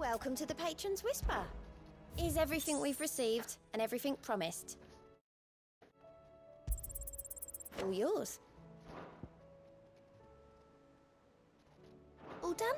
Welcome to the Patron's Whisper. Is everything we've received and everything promised? All yours. All done?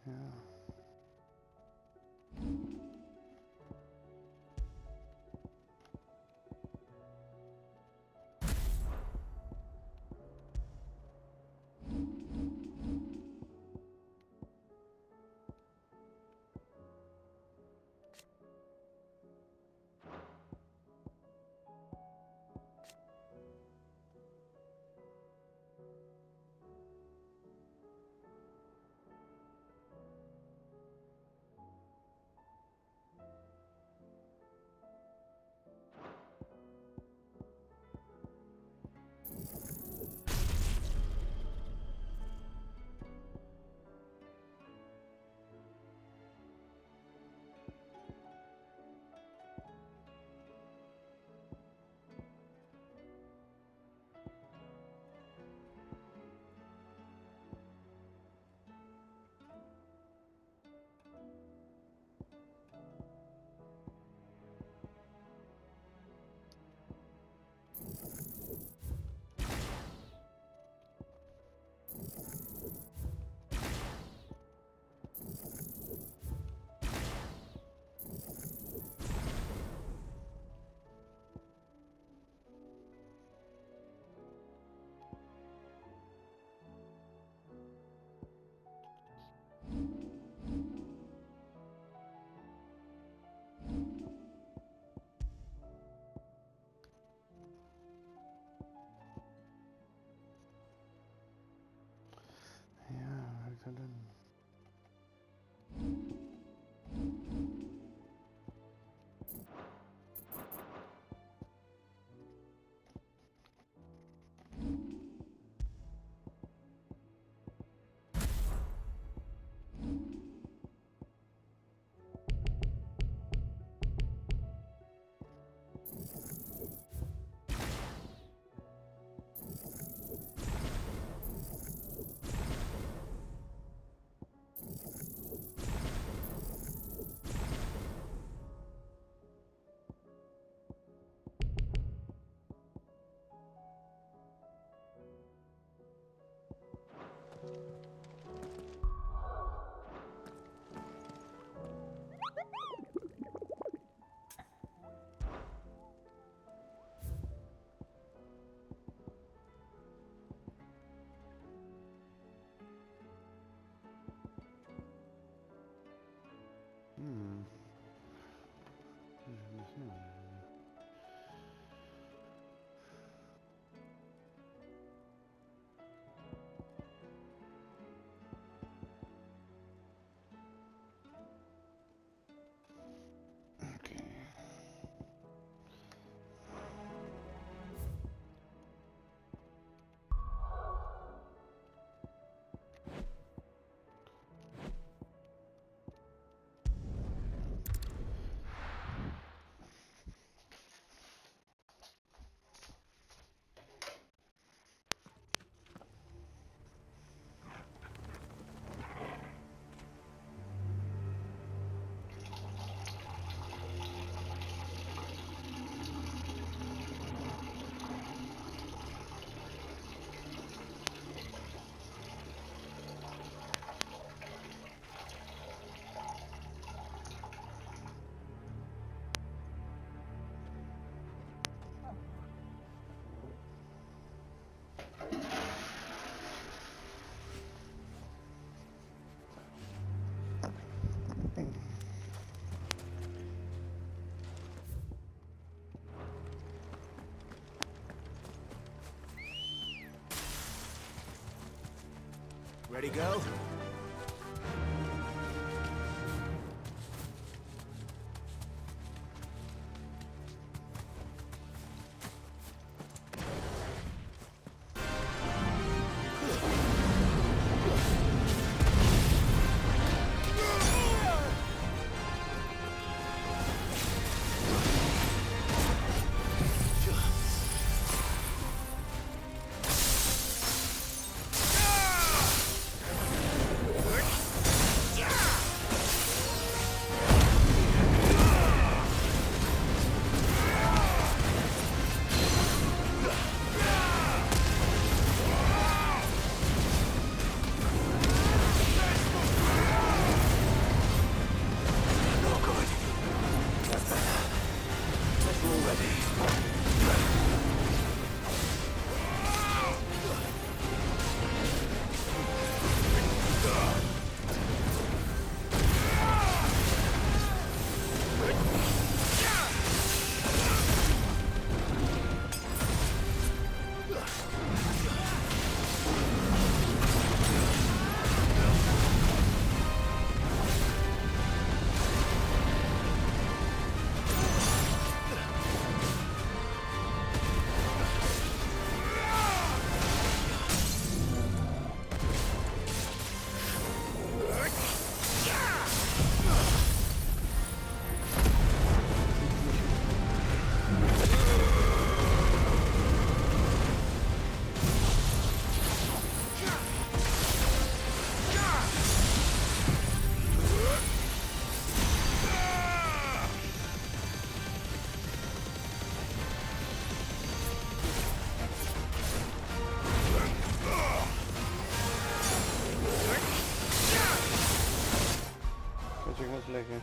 Yeah. Ja, excellent. Okay. Ready, go? Chicos, lekker.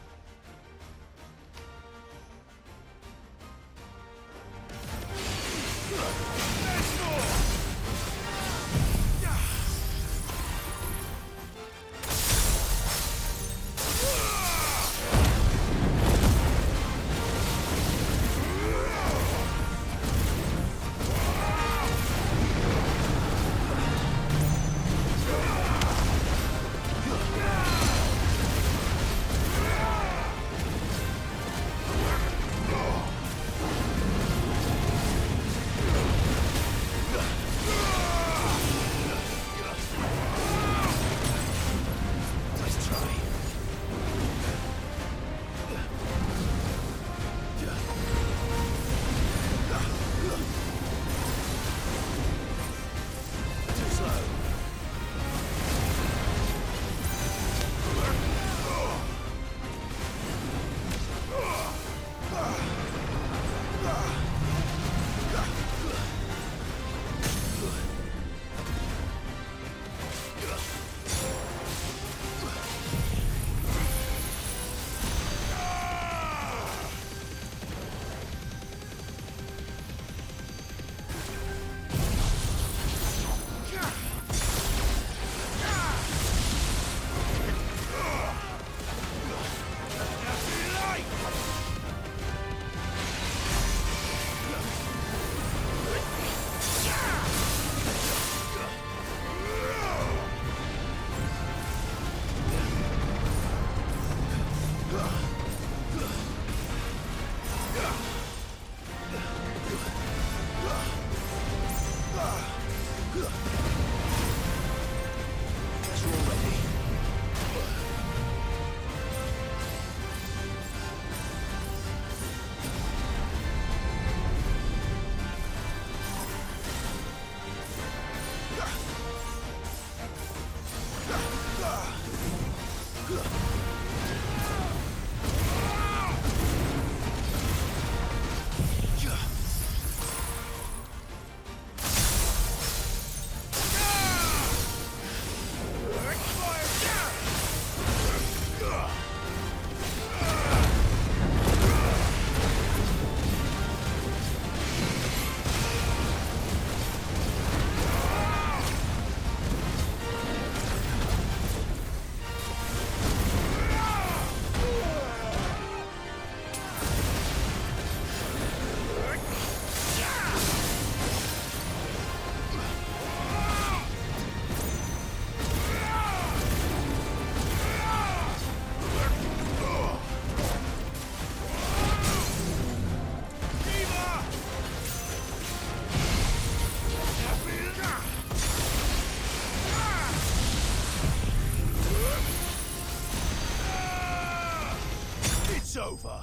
over.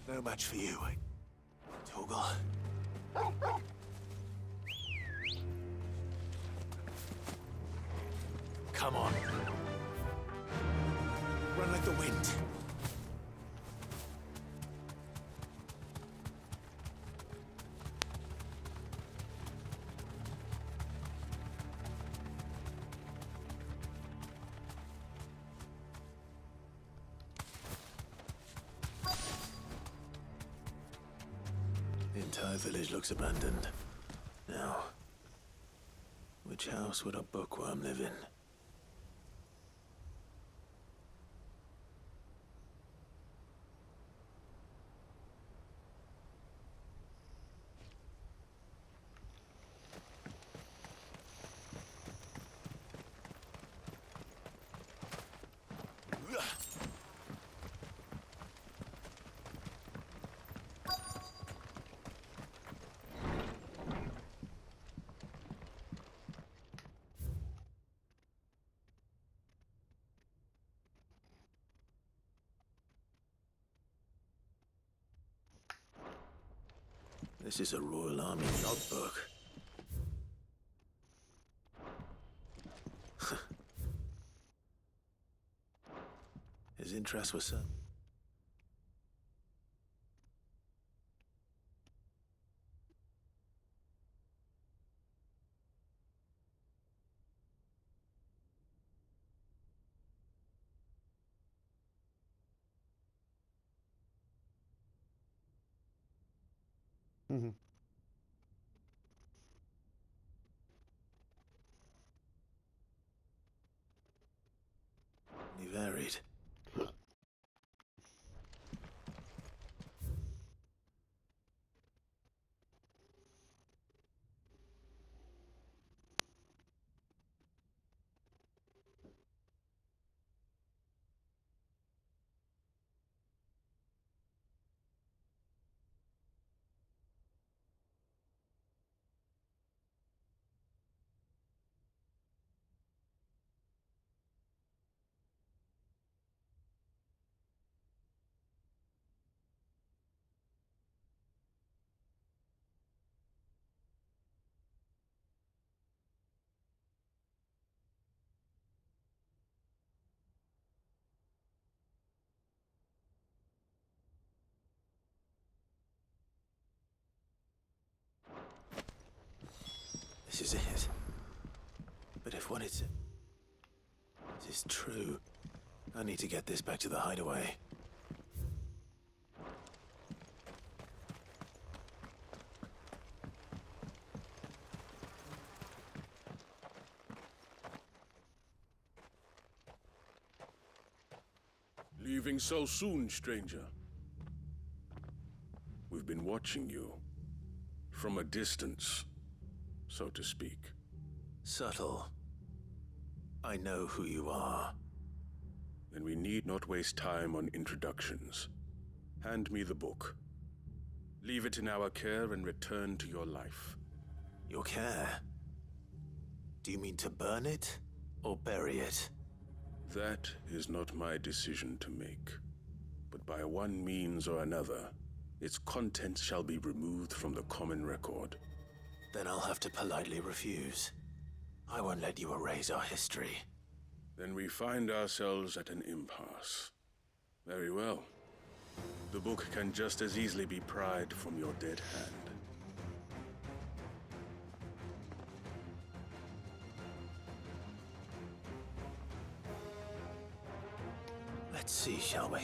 No match for you, Toggle. Come on. Run like the wind. The entire village looks abandoned. Now, which house would a bookworm live in? This is a Royal Army logbook. His interests were some. Mhm. Varied. This is it. But if what is true, I need to get this back to the hideaway. Leaving so soon, stranger? We've been watching you. From a distance, so to speak. Subtle. I know who you are. Then we need not waste time on introductions. Hand me the book. Leave it in our care and return to your life. Your care? Do you mean to burn it or bury it? That is not my decision to make. But by one means or another, its contents shall be removed from the common record. Then I'll have to politely refuse. I won't let you erase our history. Then we find ourselves at an impasse. Very well. The book can just as easily be pried from your dead hand. Let's see, shall we?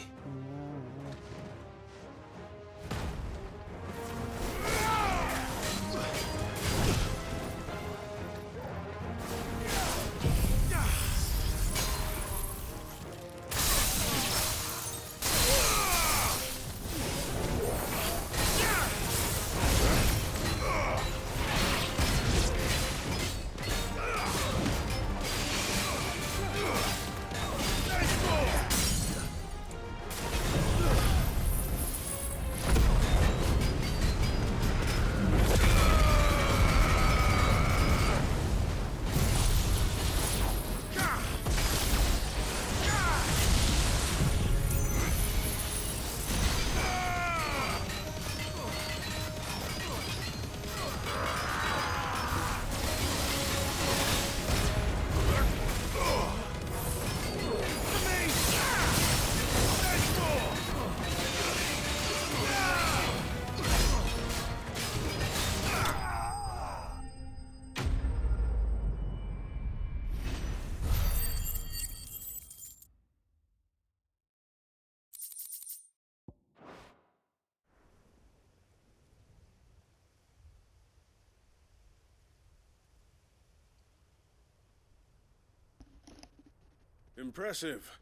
Impressive.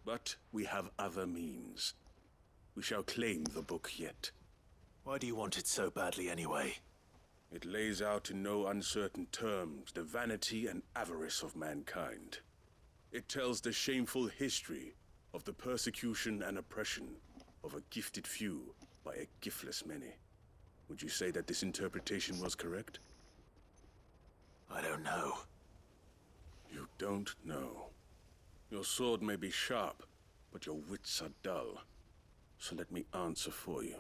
But we have other means. We shall claim the book yet. Why do you want it so badly anyway? It lays out in no uncertain terms the vanity and avarice of mankind. It tells the shameful history of the persecution and oppression of a gifted few by a giftless many. Would you say that this interpretation was correct? I don't know. You don't know. Your sword may be sharp, but your wits are dull. So let me answer for you.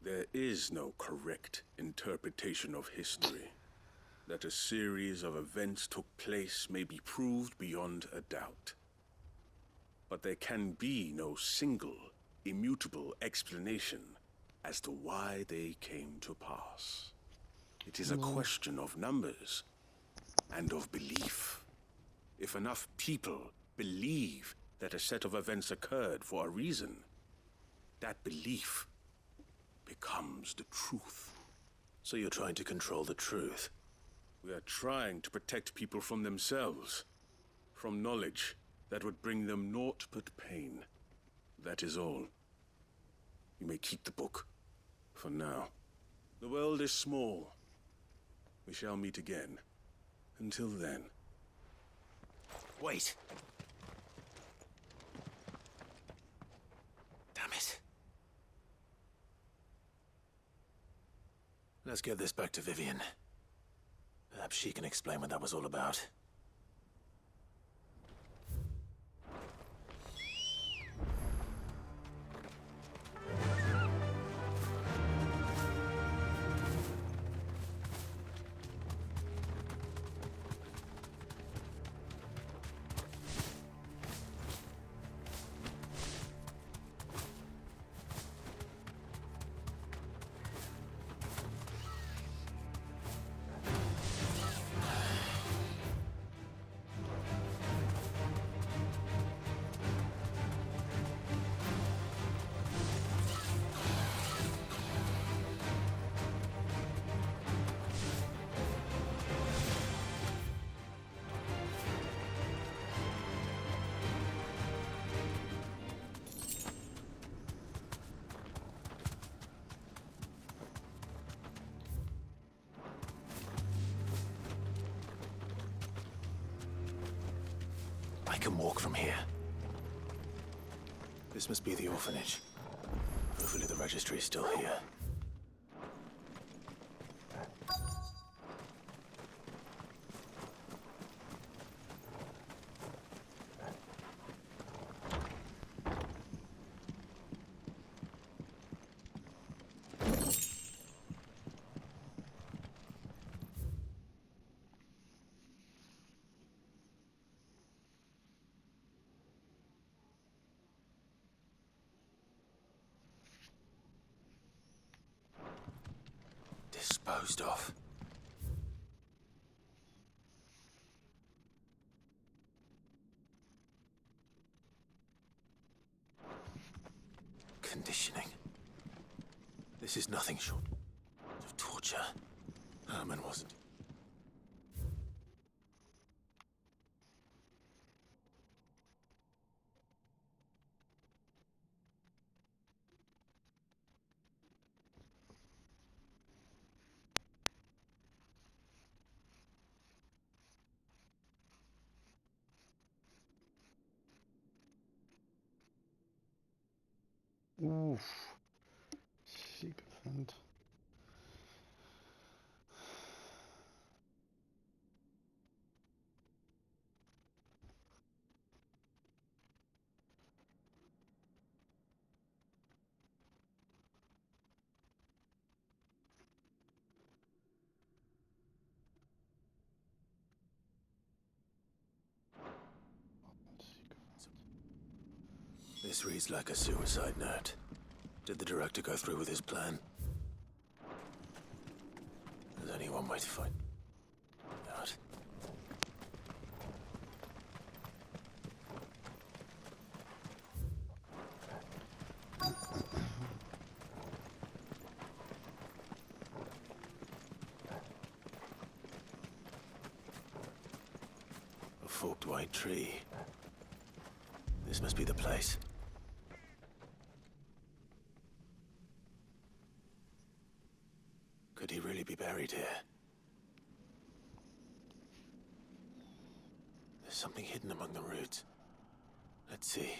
There is no correct interpretation of history. That a series of events took place may be proved beyond a doubt. But there can be no single, immutable explanation as to why they came to pass. It is a question of numbers and of belief. If enough people believe that a set of events occurred for a reason, that belief becomes the truth. So you're trying to control the truth? We are trying to protect people from themselves, from knowledge that would bring them naught but pain. That is all. You may keep the book, for now. The world is small. We shall meet again. Until then. Wait! Damn it. Let's get this back to Vivian. Perhaps she can explain what that was all about. I can walk from here. This must be the orphanage. Hopefully the registry is still here. Disposed of. Conditioning. This is nothing short of torture. Herman wasn't. Oof. Sycophant. This reads like a suicide note. Did the director go through with his plan? There's only one way to find out. A forked white tree. This must be the place. Could he really be buried here? There's something hidden among the roots. Let's see.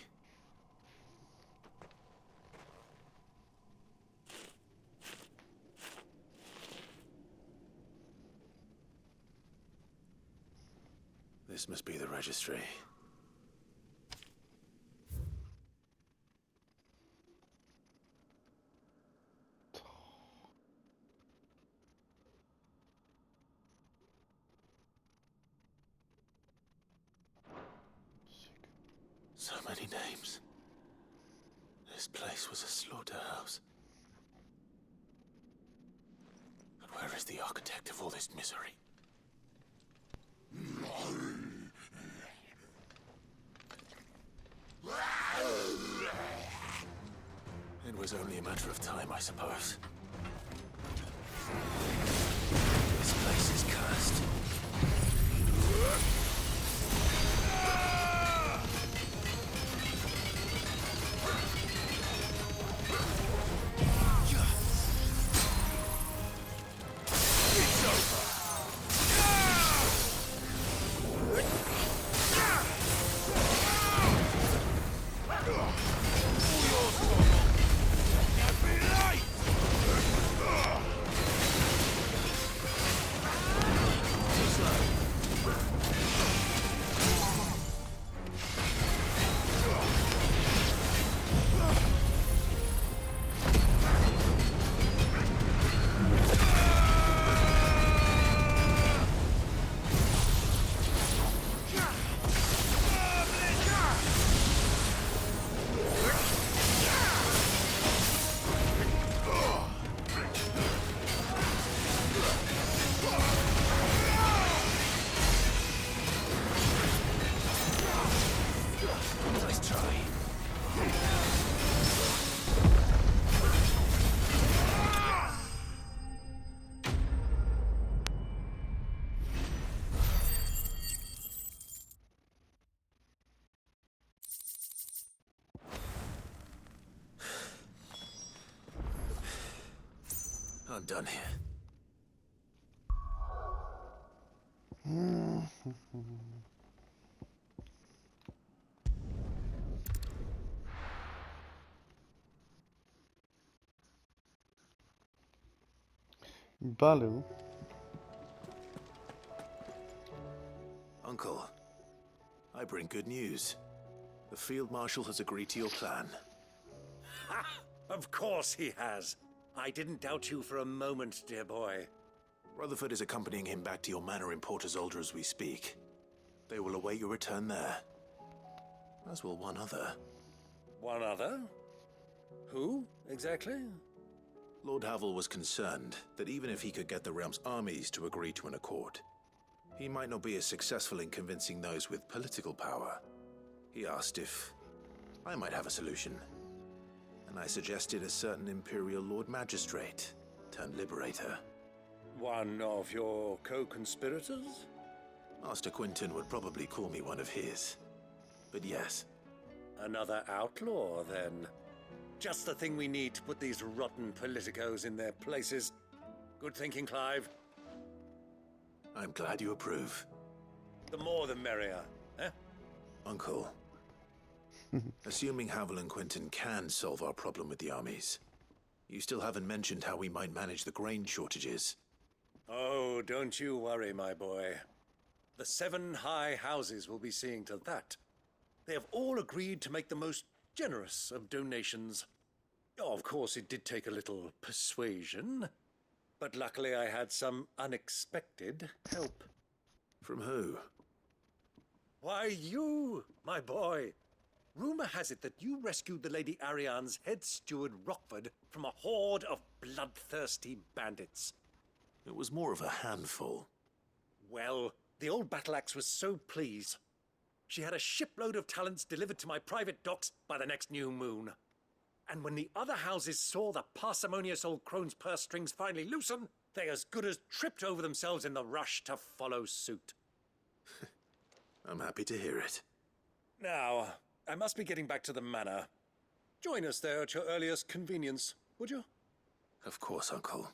This must be the registry. So many names. This place was a slaughterhouse. But where is the architect of all this misery? It was only a matter of time, I suppose. This place is cursed. I'm done here. Bale. Uncle, I bring good news. The Field Marshal has agreed to your plan. Ha! Of course he has. I didn't doubt you for a moment, dear boy. Rutherford is accompanying him back to your manor in Port Isolde as we speak. They will await your return there. As will one other. One other? Who, exactly? Lord Havel was concerned that even if he could get the realm's armies to agree to an accord, he might not be as successful in convincing those with political power. He asked if I might have a solution, and I suggested a certain Imperial Lord Magistrate turned Liberator. One of your co-conspirators? Master Quinton would probably call me one of his, but yes. Another outlaw, then. Just the thing we need to put these rotten politicos in their places. Good thinking, Clive. I'm glad you approve. The more the merrier, eh? Uncle, assuming Havel and Quinton can solve our problem with the armies, you still haven't mentioned how we might manage the grain shortages. Oh, don't you worry, my boy. The 7 high houses will be seeing to that. They have all agreed to make the most generous of donations. Oh, of course, it did take a little persuasion, but luckily I had some unexpected help. From who? Why, you, my boy. Rumor has it that you rescued the Lady Ariane's head steward Rockford from a horde of bloodthirsty bandits. It was more of a handful. Well, the old battle axe was so pleased. She had a shipload of talents delivered to my private docks by the next new moon. And when the other houses saw the parsimonious old crone's purse strings finally loosen, they as good as tripped over themselves in the rush to follow suit. I'm happy to hear it. Now, I must be getting back to the manor. Join us there at your earliest convenience, would you? Of course, Uncle.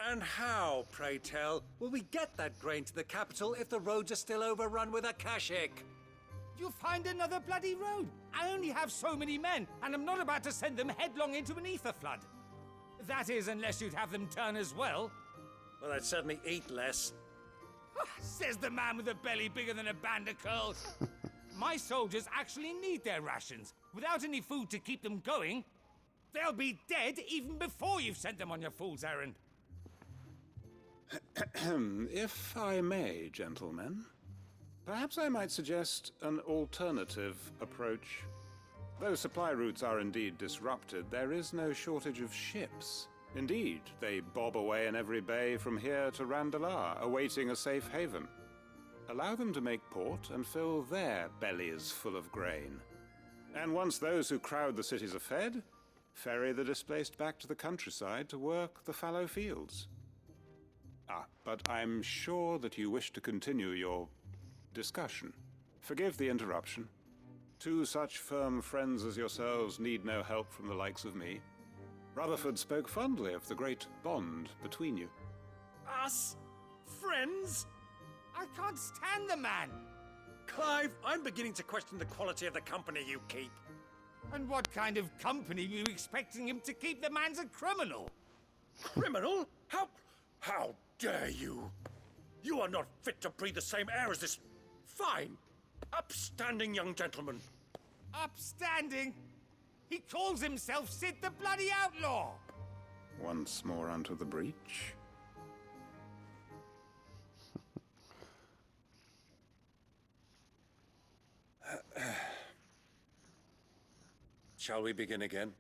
And how, pray tell, will we get that grain to the capital if the roads are still overrun with Akashic? You'll find another bloody road. I only have so many men, and I'm not about to send them headlong into an ether flood. That is, unless you'd have them turn as well. Well, I'd certainly eat less. Says the man with a belly bigger than a band of curls. My soldiers actually need their rations. Without any food to keep them going, they'll be dead even before you've sent them on your fool's errand. If I may, gentlemen, perhaps I might suggest an alternative approach. Though supply routes are indeed disrupted, there is no shortage of ships. Indeed, they bob away in every bay from here to Randalar, awaiting a safe haven. Allow them to make port and fill their bellies full of grain. And once those who crowd the cities are fed, ferry the displaced back to the countryside to work the fallow fields. But I'm sure that you wish to continue your discussion. Forgive the interruption. Two such firm friends as yourselves need no help from the likes of me. Rutherford spoke fondly of the great bond between you. Us? Friends? I can't stand the man. Clive, I'm beginning to question the quality of the company you keep. And what kind of company were you expecting him to keep? The man's a criminal. Criminal? How dare you? You are not fit to breathe the same air as this fine, upstanding young gentleman. Upstanding? He calls himself Sid the Bloody Outlaw. Once more onto the breach. Shall we begin again?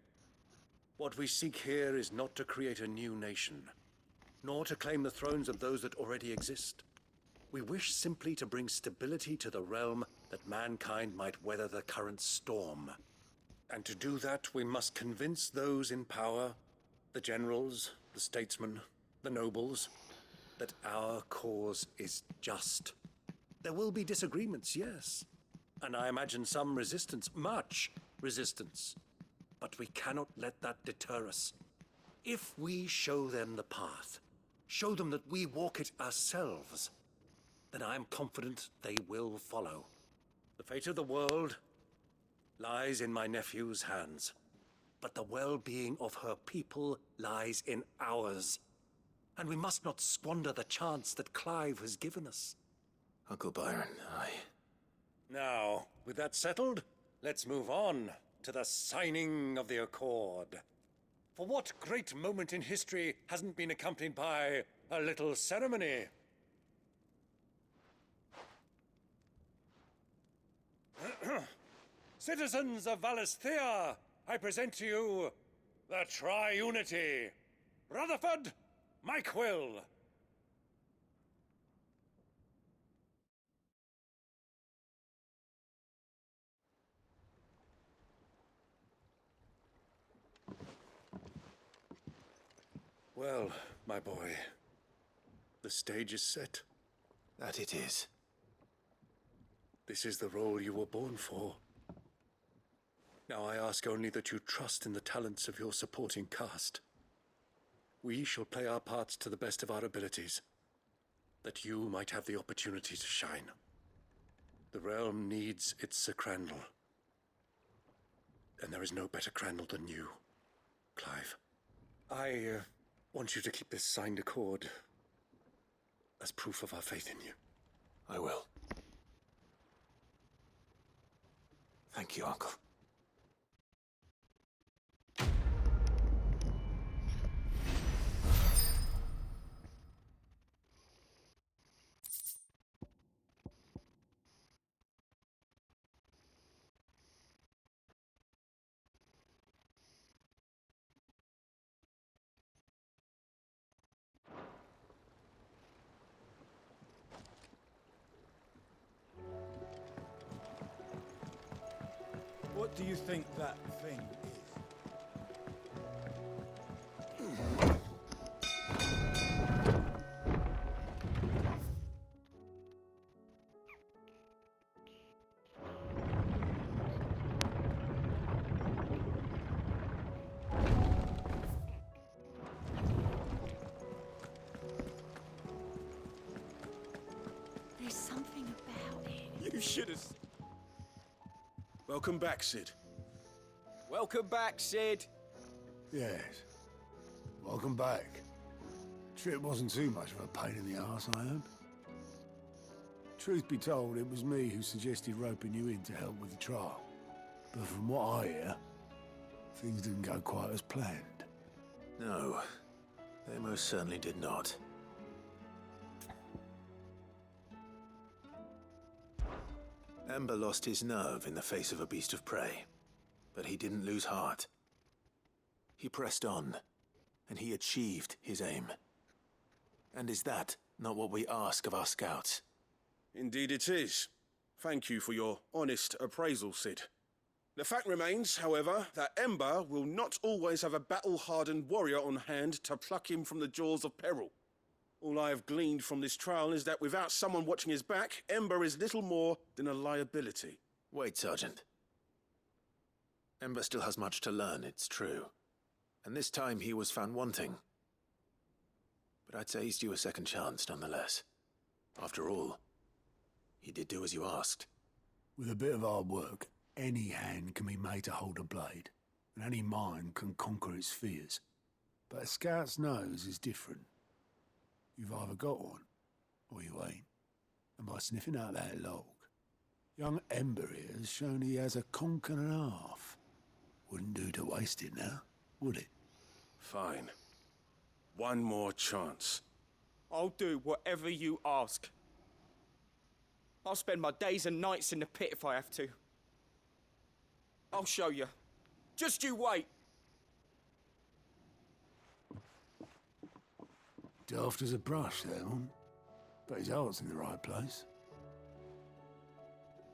What we seek here is not to create a new nation, nor to claim the thrones of those that already exist. We wish simply to bring stability to the realm that mankind might weather the current storm. And to do that, we must convince those in power, the generals, the statesmen, the nobles, that our cause is just. There will be disagreements, yes. And I imagine some resistance, much resistance. But we cannot let that deter us. If we show them the path, show them that we walk it ourselves, then I am confident they will follow. The fate of the world lies in my nephew's hands, but the well-being of her people lies in ours. And we must not squander the chance that Clive has given us. Uncle Byron, Now, with that settled, let's move on to the signing of the Accord. For what great moment in history hasn't been accompanied by a little ceremony? Citizens of Valisthea, I present to you the Triunity. Rutherford, Mike Will. Well, my boy, the stage is set. that it is. This is the role you were born for. Now I ask only that you trust in the talents of your supporting cast. We shall play our parts to the best of our abilities, that you might have the opportunity to shine. The realm needs its Sir Crandall, and there is no better Crandall than you, Clive. I want you to keep this signed accord as proof of our faith in you. I will. Thank you, Uncle. What do you think that thing is? There's something about it. You should have. Welcome back, Sid. Welcome back, Sid. Yes. Welcome back. Trip wasn't too much of a pain in the arse, I hope. Truth be told, it was me who suggested roping you in to help with the trial. But from what I hear, things didn't go quite as planned. No, they most certainly did not. Ember lost his nerve in the face of a beast of prey, but he didn't lose heart. He pressed on, and he achieved his aim. And is that not what we ask of our scouts? Indeed it is. Thank you for your honest appraisal, Sid. The fact remains, however, that Ember will not always have a battle-hardened warrior on hand to pluck him from the jaws of peril. All I have gleaned from this trial is that without someone watching his back, Ember is little more than a liability. Wait, Sergeant. Ember still has much to learn, it's true. And this time he was found wanting. But I'd say he's due a second chance, nonetheless. After all, he did do as you asked. With a bit of hard work, any hand can be made to hold a blade, and any mind can conquer its fears. But a scout's nose is different. You've either got one, or you ain't. And by sniffing out that log, young Ember here has shown he has a conch and a half. Wouldn't do to waste it now, would it? Fine. One more chance. I'll do whatever you ask. I'll spend my days and nights in the pit if I have to. I'll show you. Just you wait. Daft as a brush, that one. But his heart's in the right place.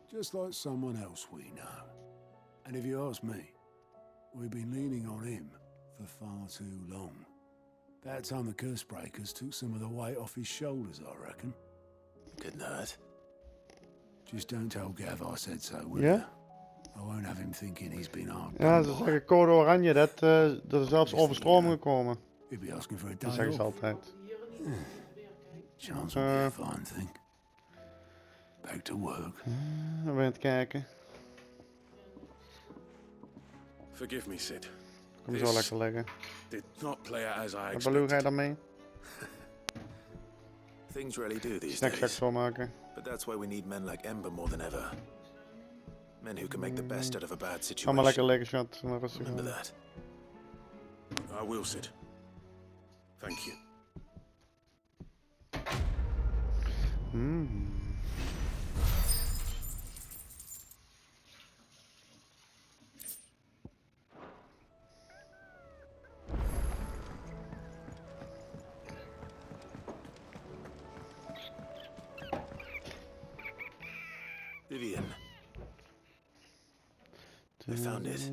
Just like someone else we know. And if you ask me, we've been leaning on him for far too long. That time the curse breakers took some of the weight off his shoulders, I reckon. Couldn't hurt. Just don't tell Gav I said so, will Ja? you? I won't have him thinking he's been harmed. Ja, ze zeggen code oranje dat er zelfs overstromingen komen. He'd be asking for a Dat day zeggen ze off. altijd. Chance will be a fine thing. Back to work. Dan ben je aan het kijken. Forgive me, Sid. Kom je zo lekker leggen. Did not play out as I En Baloo, ga je expected. dan mee? Things really do these Snackzak days. zo maken. But that's why we need men like Ember more than ever. Men who can make the best out of a bad Ga situation. maar lekker leggen, schat. Maar rustig Remember aan. that. I will, Sid. Thank you. Vivian. I found it.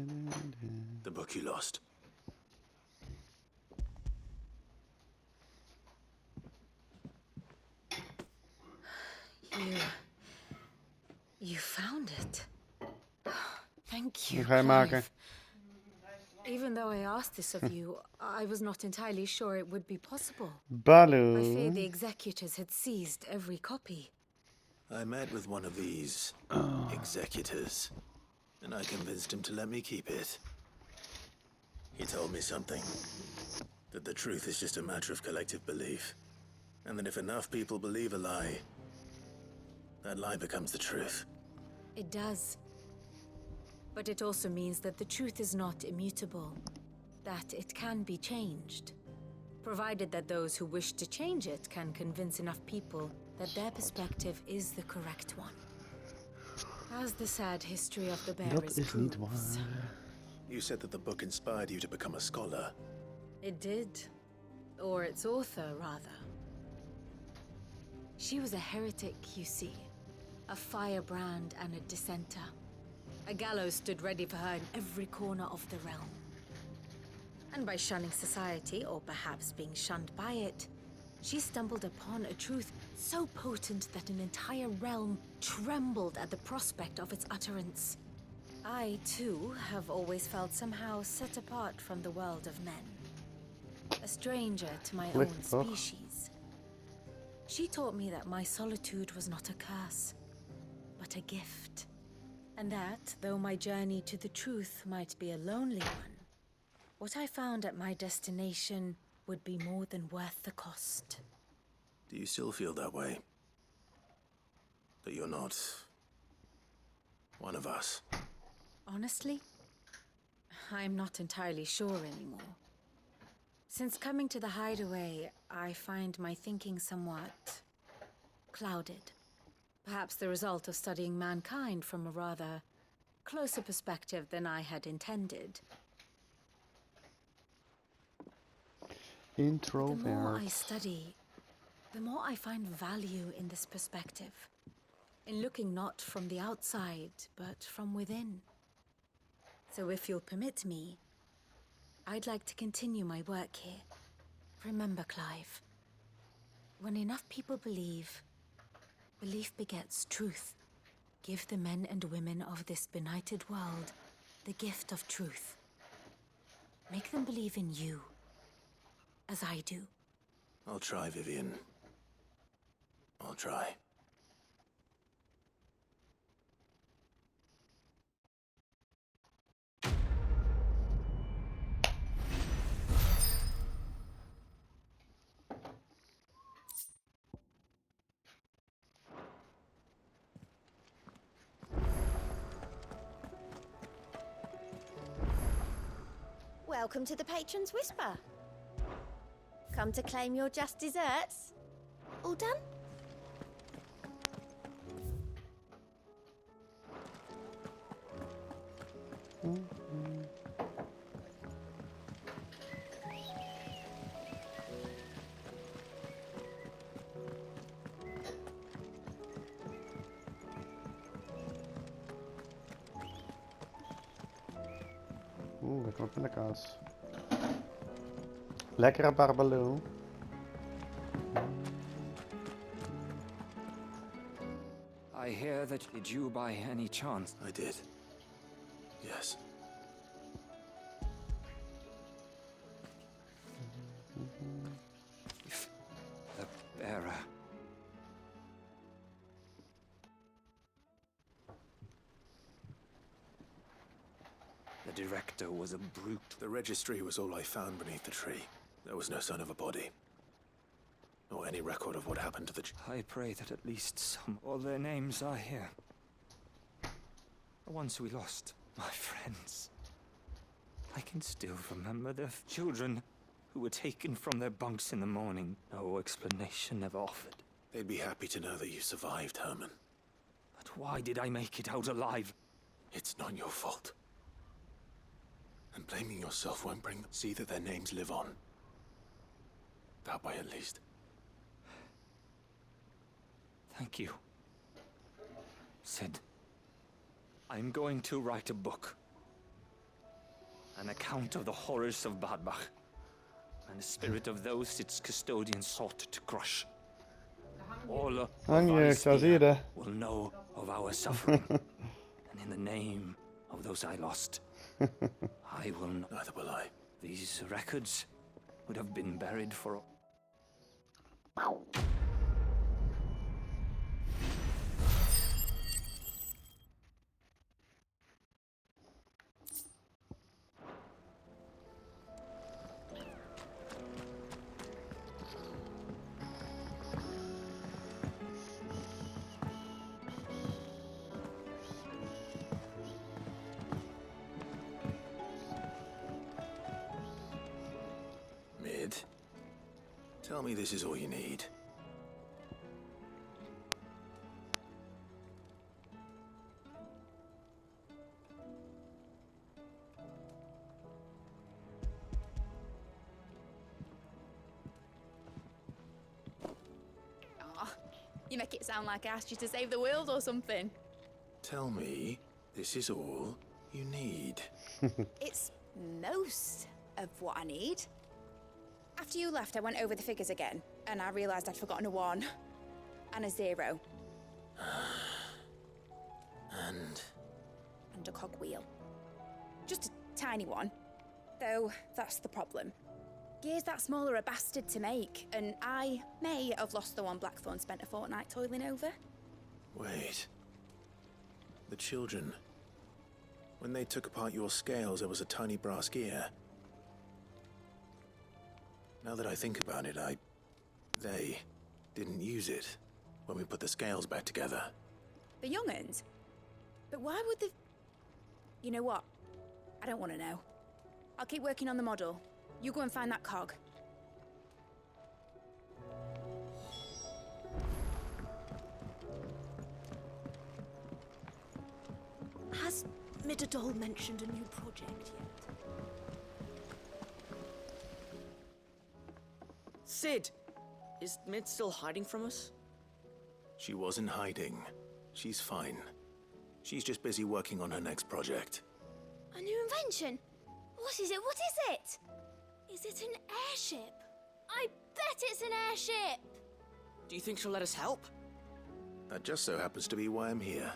The book you lost. You found it. Thank you. Wat ga je maken? Clive. Even though I asked this of you, I was not entirely sure it would be possible. I Baloo. feared the executors had seized every copy. I met with one of these executors, and I convinced him to let me keep it. He told me something. That the truth is just a matter of collective belief. And that if enough people believe a lie, that lie becomes the truth. It does. But it also means that the truth is not immutable. That it can be changed. Provided that those who wish to change it can convince enough people that their perspective is the correct one. As the sad history of the Dat bearers is niet proves. waar. You said that the book inspired you to become a scholar. It did. Or its author, rather. She was a heretic, you see. A firebrand and a dissenter. A gallows stood ready for her in every corner of the realm. And by shunning society, or perhaps being shunned by it, she stumbled upon a truth so potent that an entire realm trembled at the prospect of its utterance. I, too, have always felt somehow set apart from the world of men. A stranger to my own species. She taught me that my solitude was not a curse, but a gift. And that, though my journey to the truth might be a lonely one, what I found at my destination would be more than worth the cost. Do you still feel that way? That you're not one of us? Honestly, I'm not entirely sure anymore. Since coming to the hideaway, I find my thinking somewhat clouded. Perhaps the result of studying mankind from a rather closer perspective than I had intended. Introvert. The more I study, the more I find value in this perspective. In looking not from the outside, but from within. So if you'll permit me, I'd like to continue my work here. Remember, Clive, when enough people believe, belief begets truth. Give the men and women of this benighted world the gift of truth. Make them believe in you, as I do. I'll try, Vivian. I'll try. Welcome to the Patron's Whisper. Come to claim your just desserts? All done? Lekker wat pindakaas. Lekkere barbaloo. I hear that did you by any chance? I did. Yes. If the bearer. The director was a brute. The registry was all I found beneath the tree. There was no sign of a body. Nor any record of what happened to the... I pray that at least some all their names are here. The ones we lost, my friends. I can still remember their children who were taken from their bunks in the morning. No explanation ever offered. They'd be happy to know that you survived, Herman. But why did I make it out alive? It's not your fault. And blaming yourself won't bring them. See that their names live on. That way, at least. Thank you. Sid, I'm going to write a book. An account of the horrors of Badbach, and the spirit of those its custodians sought to crush. All of Anje, daar zie je de. will know of our suffering, and in the name of those I lost, I will not. Neither will I. These records would have been buried for... Mid, tell me this is all you need. You make it sound like I asked you to save the world or something. Tell me This is all you need. It's most of what I need. After you left, I went over the figures again, and I realised I'd forgotten a 1 and a 0. And a cogwheel. Just a tiny one. Though, that's the problem. Gears that small are a bastard to make, and I may have lost the one Blackthorn spent a fortnight toiling over. Wait. The children. When they took apart your scales, there was a tiny brass gear. Now that I think about it, they didn't use it when we put the scales back together. The young'uns? But why would the... You know what? I don't want to know. I'll keep working on the model. You go and find that cog. Has Midadol mentioned a new project yet? Sid! Is Mid still hiding from us? She wasn't hiding. She's fine. She's just busy working on her next project. A new invention? What is it? What is it? Is it an airship? I bet it's an airship! Do you think she'll let us help? That just so happens to be why I'm here.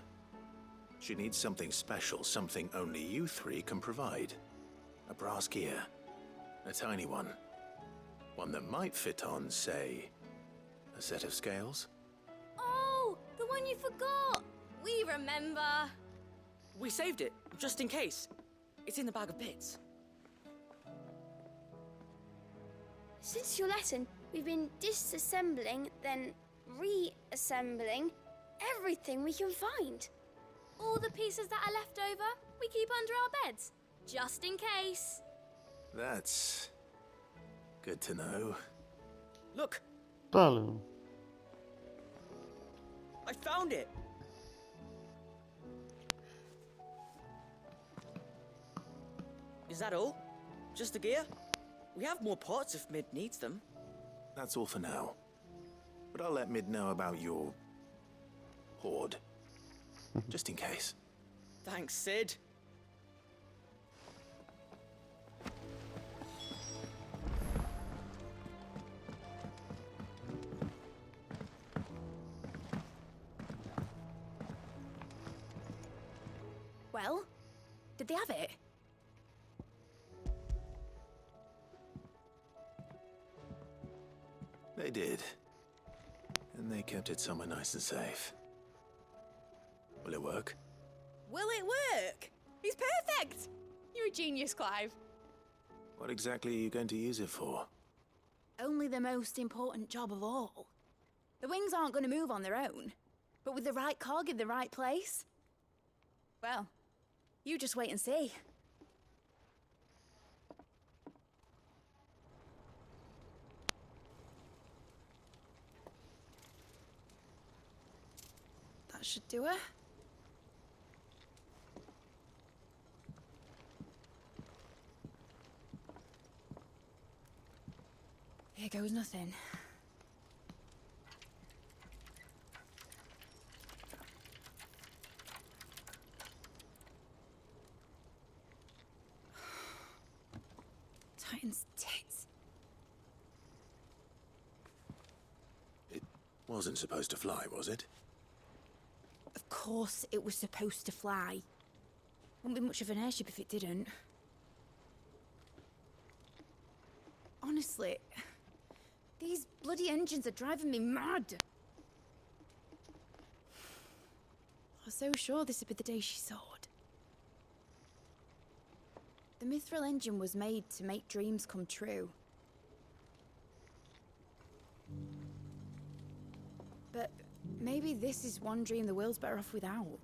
She needs something special, something only you three can provide. A brass gear. A tiny one. One that might fit on, say, a set of scales? Oh, the one you forgot! We remember! We saved it, just in case. It's in the bag of bits. Since your lesson, we've been disassembling, then reassembling everything we can find. All the pieces that are left over, we keep under our beds, just in case. That's good to know. Look, Balloon. I found it! Is that all? Just the gear? We have more parts if Mid needs them. That's all for now. But I'll let Mid know about your hoard. Just in case. Thanks, Sid. Well, did they have it? They did. And they kept it somewhere nice and safe. Will it work? Will it work? It's perfect! You're a genius, Clive. What exactly are you going to use it for? Only the most important job of all. The wings aren't going to move on their own, but with the right cog in the right place, well, you just wait and see. That should do it. Here goes nothing. Titan's tits. It wasn't supposed to fly, was it? Of course it was supposed to fly. Wouldn't be much of an airship if it didn't. Honestly, these bloody engines are driving me mad. I was so sure this would be the day she soared. The Mithril engine was made to make dreams come true. But maybe this is one dream the world's better off without.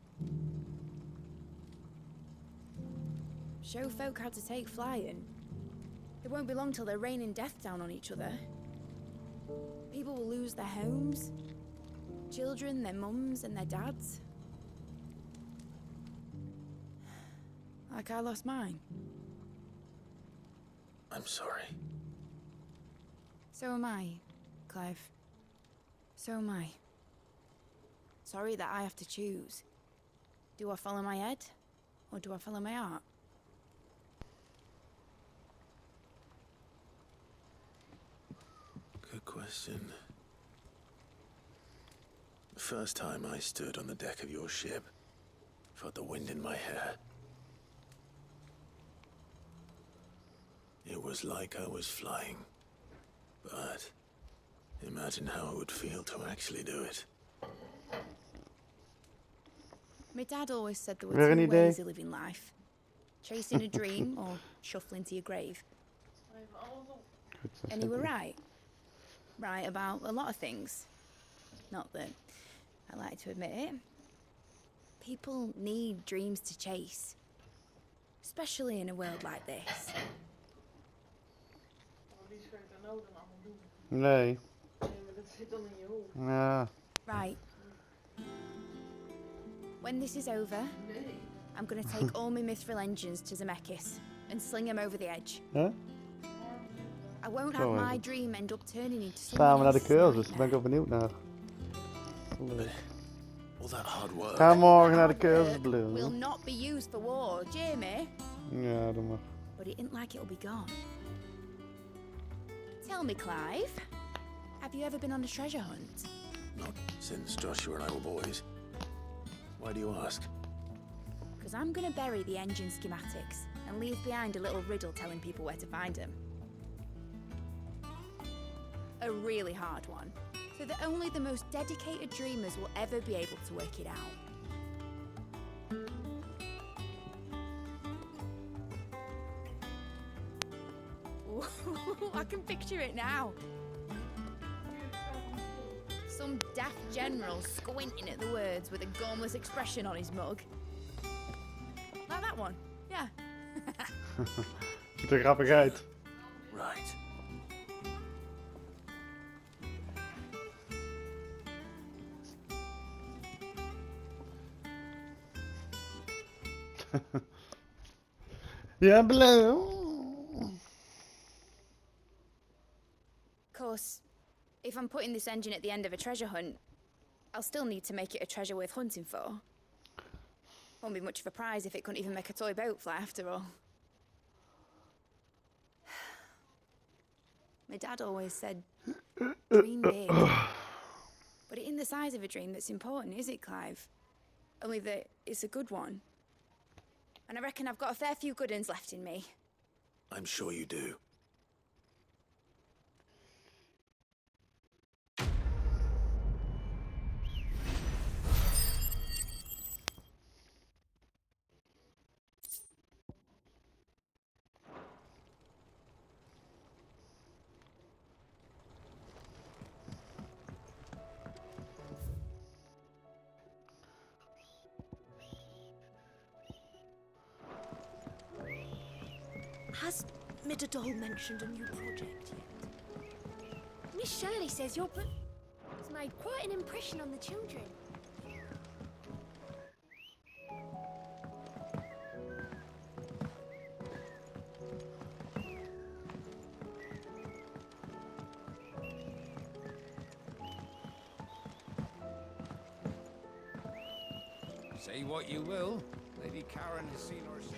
Show folk how to take flying. It won't be long till they're raining death down on each other. People will lose their homes. Children, their mums and their dads. Like I lost mine. I'm sorry. So am I, Clive. So am I. Sorry that I have to choose. Do I follow my head, Or do I follow my heart? Good question. The first time I stood on the deck of your ship, felt the wind in my hair. It was like I was flying. But imagine how it would feel to actually do it. My dad always said there were Weer een two idee? ways of living life. Chasing a dream or shuffling to your grave. And he were right. Right about a lot of things. Not that I like to admit it. People need dreams to chase. Especially in a world like this. Nee. Ja. Right. When this is over, I'm gonna take all my mithril engines to Zemeckis and sling them over the edge. Huh? I won't Zo have is my het. dream end up turning into Samen someone naar de else's cursus, daar ben nightmare. ik wel benieuwd naar. Leuk. All that hard work. Ga morgen naar de Hard cursus, work Blue. will not be used for war, Jamie. Ja, doe maar. But it isn't like it'll be gone. Tell me, Clive, have you ever been on a treasure hunt? Not since Joshua and I were boys. Why do you ask? Because I'm gonna bury the engine schematics and leave behind a little riddle telling people where to find them. A really hard one, so that only the most dedicated dreamers will ever be able to work it out. Ooh, I can picture it now. Some daft general squinting at the words with a gormless expression on his mug. Like that one, yeah. Ziet er grappig uit. Right. Ja, Blue. Of course, if I'm putting this engine at the end of a treasure hunt, I'll still need to make it a treasure worth hunting for. Won't be much of a prize if it couldn't even make a toy boat fly after all. My dad always said, dream big. But it ain't the size of a dream that's important, is it, Clive? Only that it's a good one. And I reckon I've got a fair few good uns left in me. I'm sure you do. Has Midadol mentioned a new project yet? Miss Shirley says your book has made quite an impression on the children. Say what you will, Lady Karen has seen herself.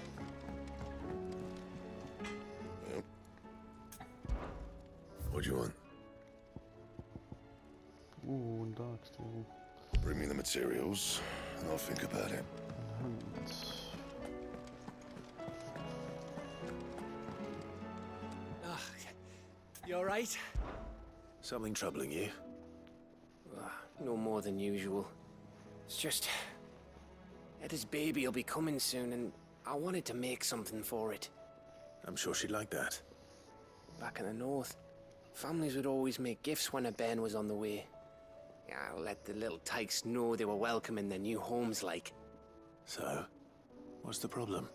What do you want? Oeh, een darkstone. Bring me the materials, and I'll think about it. You alright? Something troubling you? No more than usual. It's just... Eda's baby will be coming soon, and I wanted to make something for it. I'm sure she'd like that. Back in the north, families would always make gifts when a bairn was on the way. Yeah, let the little tykes know they were welcome in their new homes, like. So, what's the problem?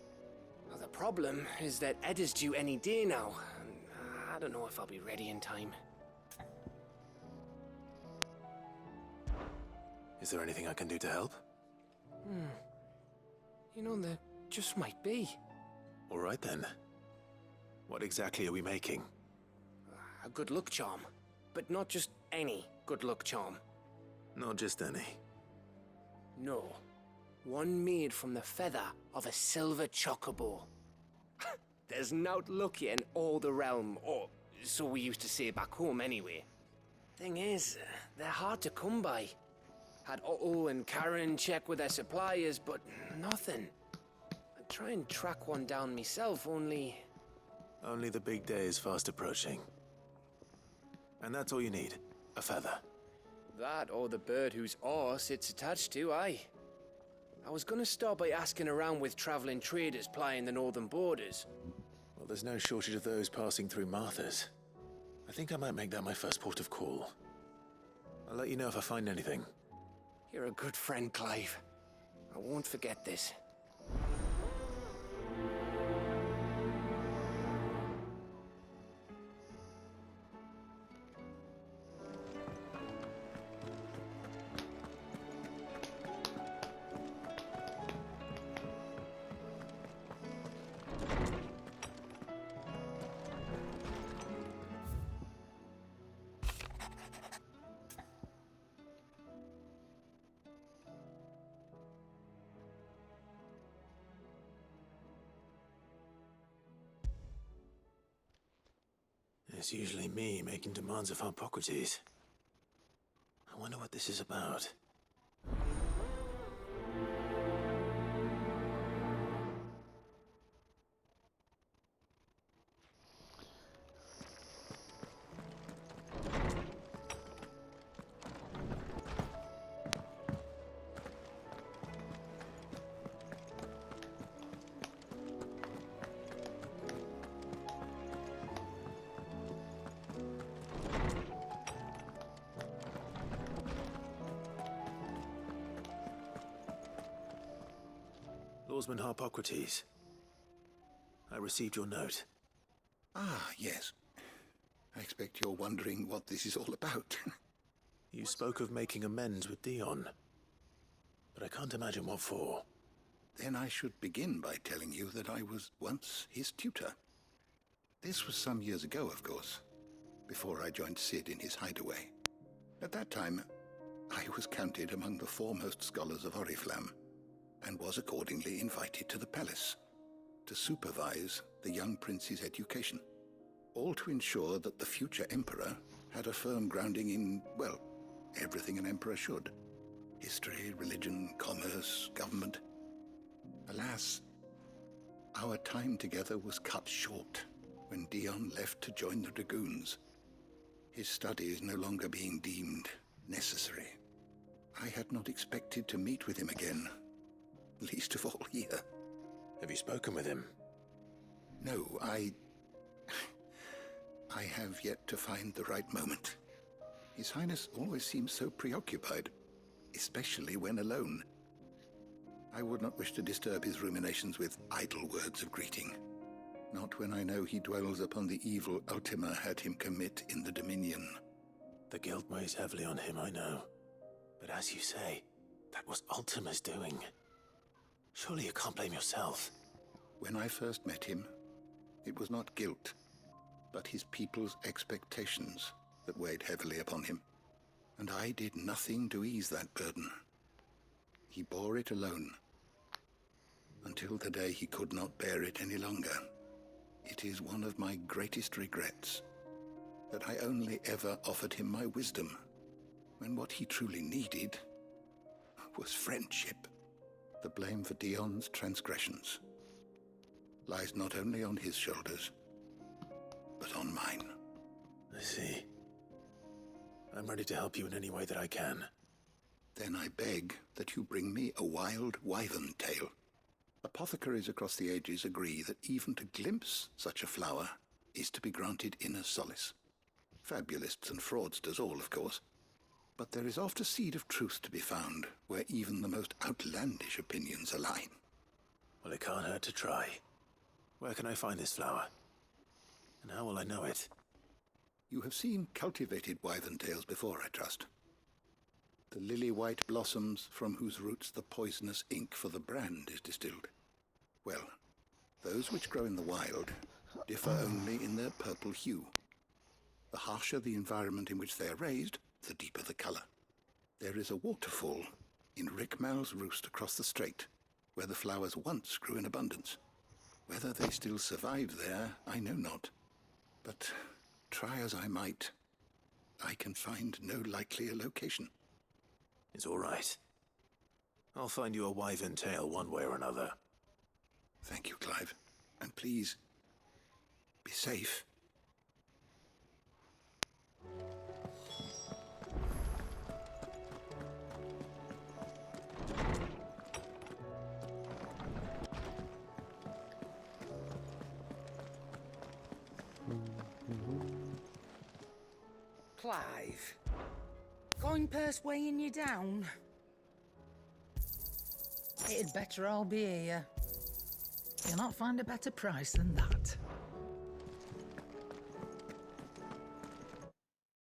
Well, the problem is that Eda's due any day now, and I don't know if I'll be ready in time. Is there anything I can do to help? You know, there just might be. All right then. What exactly are we making? A good luck charm. But not just any good luck charm. Not just any. No. One made from the feather of a silver chocobo. There's naught luckier in all the realm, or so we used to say back home anyway. Thing is, they're hard to come by. Had Otto and Karen check with their suppliers, but nothing. I'd try and track one down myself, only... Only the big day is fast approaching. And that's all you need, a feather. That or the bird whose horse it's attached to, aye. I was gonna start by asking around with traveling traders plying the northern borders. Well, there's no shortage of those passing through Martha's. I think I might make that my first port of call. I'll let you know if I find anything. You're a good friend, Clive. I won't forget this. It's usually me making demands of Hippocrates. I wonder what this is about. Lawsman Hippocrates. I received your note. Ah, yes. I expect you're wondering what this is all about. You spoke of making amends with Dion, but I can't imagine what for. Then I should begin by telling you that I was once his tutor. This was some years ago, of course, before I joined Sid in his hideaway. At that time, I was counted among the foremost scholars of Oriflamme, and was accordingly invited to the palace to supervise the young prince's education, all to ensure that the future emperor had a firm grounding in, well, everything an emperor should. History, religion, commerce, government. Alas, our time together was cut short when Dion left to join the Dragoons, his studies no longer being deemed necessary. I had not expected to meet with him again, least of all here. Have you spoken with him? No, I have yet to find the right moment. His Highness always seems so preoccupied, especially when alone. I would not wish to disturb his ruminations with idle words of greeting, not when I know he dwells upon the evil Ultima had him commit in the Dominion. The guilt weighs heavily on him, I know. But as you say, that was Ultima's doing. Surely you can't blame yourself. When I first met him, it was not guilt, but his people's expectations that weighed heavily upon him. And I did nothing to ease that burden. He bore it alone, until the day he could not bear it any longer. It is one of my greatest regrets that I only ever offered him my wisdom, when what he truly needed was friendship. The blame for Dion's transgressions lies not only on his shoulders, but on mine. I see. I'm ready to help you in any way that I can. Then I beg that you bring me a wild wyvern tail. Apothecaries across the ages agree that even to glimpse such a flower is to be granted inner solace. Fabulists and fraudsters all, of course. But there is oft a seed of truth to be found where even the most outlandish opinions align. Well, it can't hurt to try. Where can I find this flower? And how will I know it? You have seen cultivated wyvern tails before, I trust. The lily-white blossoms from whose roots the poisonous ink for the brand is distilled. Well, those which grow in the wild differ only in their purple hue. The harsher the environment in which they are raised, the deeper the color. There is a waterfall in Rickmal's roost across the strait, where the flowers once grew in abundance. Whether they still survive there, I know not. But try as I might, I can find no likelier location. It's all right. I'll find you a wyvern tail one way or another. Thank you, Clive. And please, be safe. Clive, coin purse weighing you down? It'd better all be here. You'll not find a better price than that.